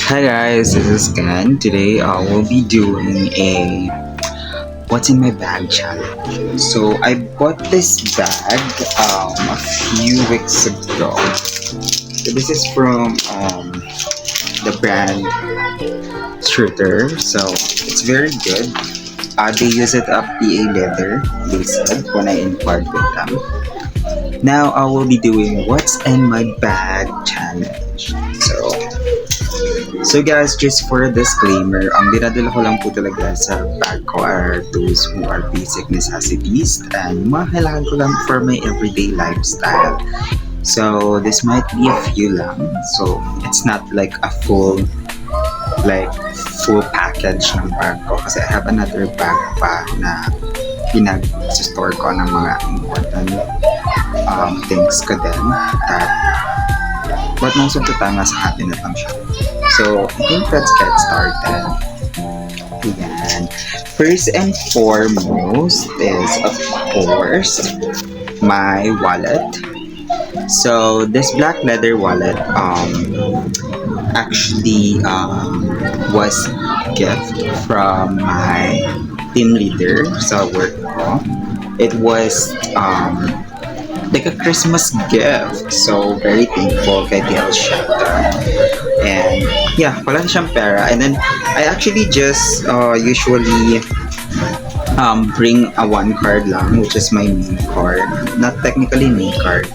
Hi guys, this is Ken. Today I will be doing a what's in my bag challenge. So I bought this bag a few weeks ago. So this is from the brand Schroeder. So it's very good. They use it up PA leather, they said when I inquired with them. Now I will be doing what's in my bag challenge. So guys, just for a disclaimer, ang dinadala ko lang po talaga sa bag ko are those who are basic necessities and mga kailangan ko lang for my everyday lifestyle. So this might be a few lang. So it's not like a full package ng bag ko kasi I have another bag pa na pinag-store ko ng mga important things ko din that but most of the time nasa cabinet lang siya. So, I think let's get started. Ayan. First and foremost is, of course, my wallet. So, this black leather wallet actually was a gift from my team leader sa work ko. It was like a Christmas gift. So, very thankful kay DL Shetta. And yeah, wala na siyang pera. And then, I actually just usually bring a one card lang, which is my main card. Not technically main card.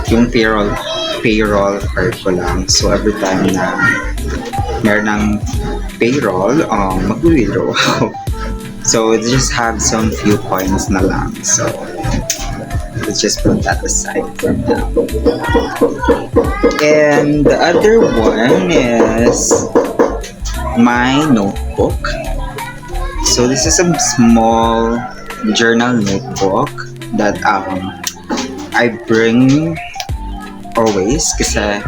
Yung payroll card ko lang. So, every time na meron ng payroll, mag-withdraw ako. So, it just have some few coins na lang. So, let's just put that aside for now. And the other one is my notebook. So this is a small journal notebook that I bring always kasi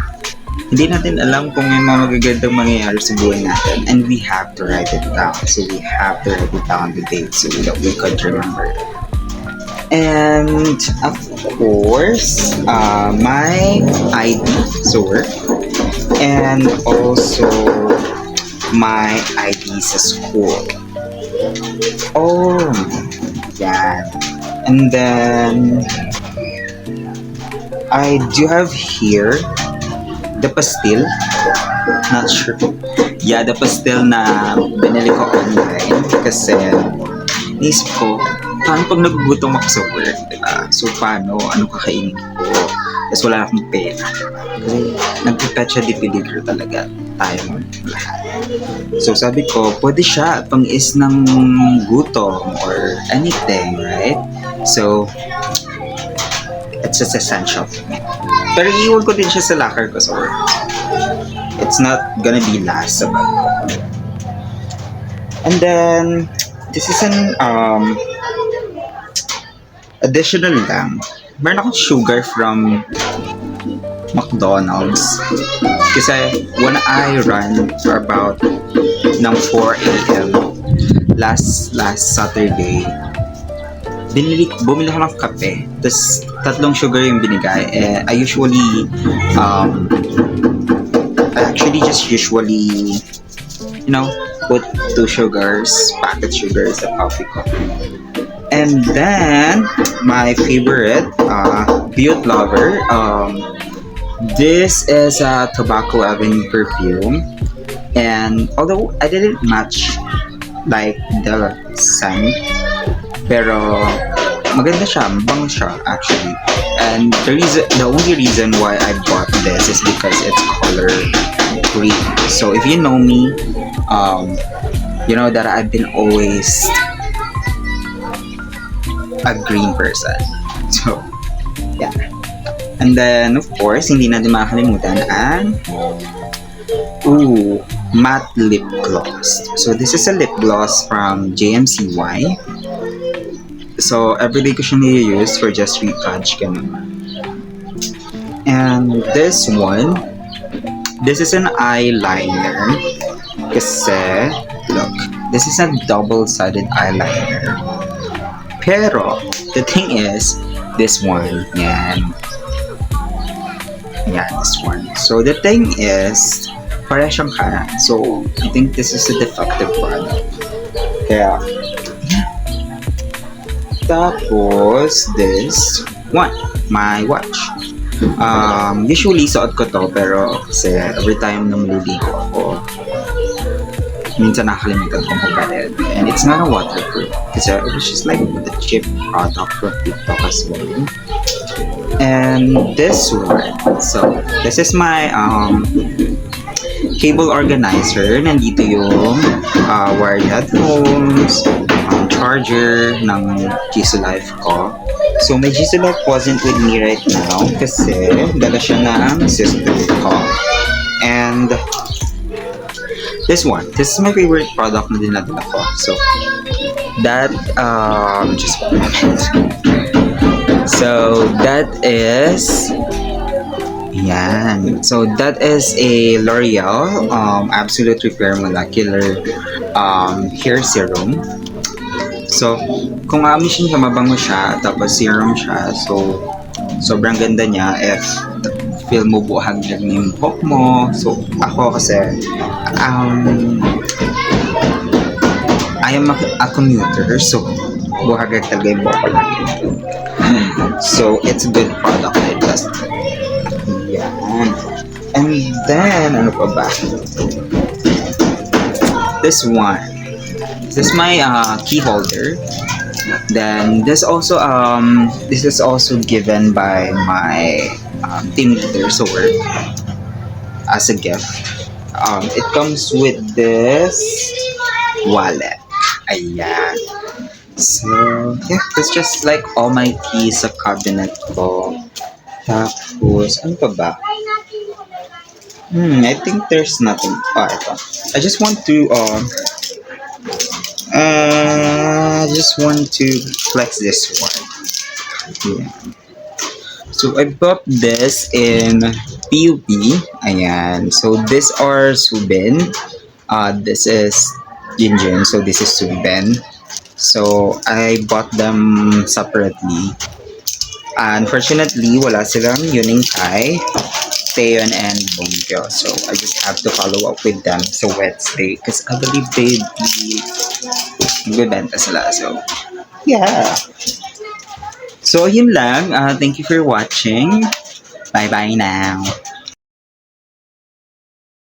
hindi natin alam kung may mga magagandang mangyayari sa buhay natin and we have to write it down. So we have to write it down the date so that we could remember it. And of course, my ID sa work and also my ID sa school. Oh, yeah. And then I do have here the pastil. Not sure. Yeah, the pastil na binili ko online kasi naisip ko, paano pag nagugutom ako sa work, diba? So, paano? Ano kakainin ko? Tapos wala akong pera. Kasi nagpipetsa di peligro talaga tayo lahat. So, sabi ko, pwede siya pang-is ng gutom or anything, right? So, it's just essential for me. Pero iiwan ko din siya sa locker ko sa work. It's not gonna be last sa bag ko. And then, this is an additional lang. Meron akong sugar from McDonald's. Kasi when I run for about ng 4 a.m. last Saturday, bumili ako ng kape. Tapos 3 sugar yung binigay. I actually just usually, put 2 sugars, packet sugars sa coffee ko. And then, my favorite, Beauty Lover. This is a Tobacco Avenue perfume. And although I didn't match like the scent, pero maganda siya, mabango siya actually. And the only reason why I bought this is because it's color green. So if you know me, you know that I've been always a green person. So, yeah. And then, of course, hindi natin makakalimutan ang matte lip gloss. So, this is a lip gloss from JMCY. So, everyday ko siya nire-use for just retouch. And this one, this is an eyeliner. Kasi, look, this is a double-sided eyeliner. Pero, the thing is, this one, yan, this one. So, the thing is, para siyang karat. So, I think this is a defective product. Kaya, tapos, this one, my watch. Usually, suot ko to, pero kasi every time na maliligo ako, minsan nakakalimutan kong magpalit. And it's not a waterproof. Kasi it was just like the cheap product from TikTok as well. And this one. So, this is my cable organizer. Nandito yung wired headphones, charger ng Jisoo Life ko. So, my Jisoo Life wasn't with me right now kasi dala siya ng sister ko. And this one. This is my favorite product na dinadala ko. So, that, just one moment. So, that is, yan. So, that is a L'Oreal Absolute Repair Molecular Hair Serum. So, kung amishin siya, mabango siya, tapos serum siya. So, sobrang ganda niya if feel mo buhag na yung buhok mo. So, ako kasi, I am a commuter, so buhag talaga yung buhok ko lagi. So, it's a good product I tested. Yan. And then, ano pa ba? This one. This is my key holder. Then this is also given by my team leader sa work as a gift. It comes with this wallet. Ayan. So, yeah, that's just like all my keys sa cabinet ko. Tapos, ano pa ba? I think there's nothing. Ito. I just want to flex this one. Yeah. So, I bought this in PUP. Ayan. So, these are Subin. This is Jinjin. So, this is Subin. So, I bought them separately. Unfortunately, wala silang Yuning Kai, Taeyeon, and Bongkyo. So, I just have to follow up with them sa Wednesday because I believe they'd be magbebenta sila. So, yeah. So, yun lang. Thank you for watching. Bye-bye now.